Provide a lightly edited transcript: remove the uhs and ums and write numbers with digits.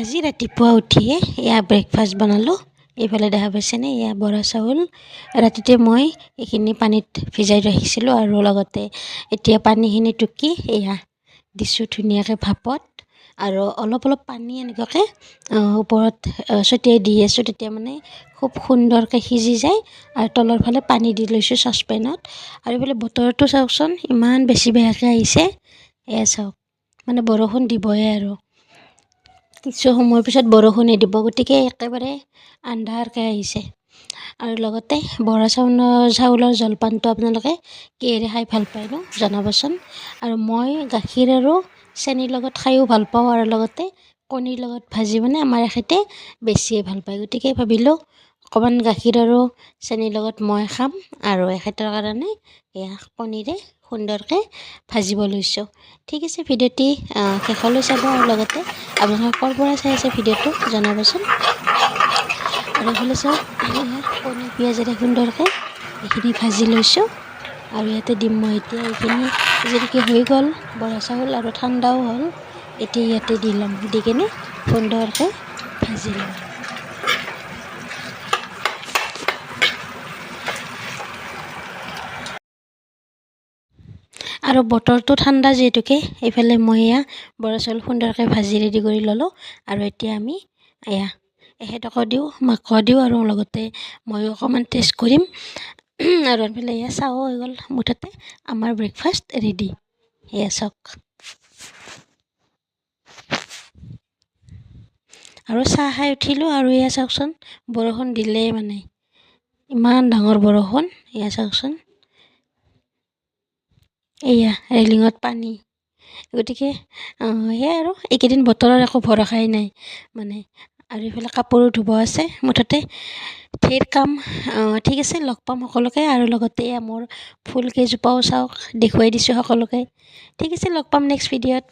আজি ৰাতিপুৱা উঠিয়ে এয়া ব্ৰেকফাষ্ট বনালোঁ। এইফালে দেখা পাইছেনে, এয়া বৰা চাউল ৰাতিতে মই এইখিনি পানীত ভিজাই ৰাখিছিলোঁ আৰু লগতে এতিয়া পানীখিনি টুকি এয়া দিছোঁ ধুনীয়াকৈ ভাপত আৰু অলপ অলপ পানী এনেকুৱাকৈ ওপৰত ছটিয়াই দি আছোঁ, তেতিয়া মানে খুব সুন্দৰকৈ সিজি যায়। আৰু তলৰ ফালে পানী দি লৈছোঁ চচপেনত। আৰু এইফালে বতৰটো চাওকচোন, ইমান বেছি বেয়াকৈ আহিছে। এয়া চাওক, মানে বৰষুণ দিবই আৰু কিছু সময়ৰ পিছত বৰষুণে দিব, গতিকে একেবাৰে আন্ধাৰকৈ আহিছে। আৰু লগতে বৰা চাউলৰ জলপানটো আপোনালোকে কিহেৰে খাই ভাল পায় ন, জনাবচোন। আৰু মই গাখীৰ আৰু চেনিৰ লগত খায়ো ভাল পাওঁ, আৰু লগতে কণীৰ লগত ভাজি মানে আমাৰ এখেতে বেছিয়ে ভাল পায়, গতিকে ভাবিলোঁ অকণমান গাখীৰ আৰু চেনিৰ লগত মই খাম আৰু এখেতৰ কাৰণে এয়া কণীৰে সুন্দৰকৈ ভাজিব লৈছোঁ। ঠিক আছে, ভিডিঅ'টি শেষলৈ চাব আৰু লগতে আপোনালোকে ক'ৰ পৰা চাই আছে ভিডিঅ'টো জনাবচোন। আৰু এইফালে চাওক, এয়া কণী পিঁয়াজেৰে সুন্দৰকৈ এইখিনি ভাজি লৈছোঁ। আৰু ইয়াতে দিম মই এতিয়া এইখিনি যেনেকৈ হৈ গ'ল বৰা চাউল আৰু ঠাণ্ডাও হ'ল, এতিয়া ইয়াতে দি ল'ম, দি কিনে সুন্দৰকৈ ভাজি ল'ম। আৰু বতৰটো ঠাণ্ডা যিহেতুকে এইফালে মই এয়া বৰা চাউল সুন্দৰকৈ ভাজি ৰেডি কৰি ল'লোঁ। আৰু এতিয়া আমি এয়া এখেতকো দিওঁ, মাকো দিওঁ, আৰু লগতে ময়ো অকণমান টেষ্ট কৰিম। আৰু এইফালে এয়া চাহো হৈ গ'ল, মুঠতে আমাৰ ব্ৰেকফাষ্ট ৰেডি। এয়া চাওক, আৰু চাহ খাই উঠিলোঁ। আৰু এয়া চাওকচোন, বৰষুণ দিলেই মানে ইমান ডাঙৰ বৰষুণ। এয়া চাওকচোন, এয়া ৰেলিঙত পানী, গতিকে সেয়াই আৰু এইকেইদিন বতৰৰ একো ভৰসাই নাই মানে। আৰু এইফালে কাপোৰো ধুব আছে, মুঠতে ঢেৰ কাম। ঠিক আছে, লগ পাম সকলোকে। আৰু লগতে মোৰ ফুলকেইজোপাও চাওক, দেখুৱাই দিছোঁ সকলোকে। ঠিক আছে, লগ পাম নেক্সট ভিডিঅ'ত।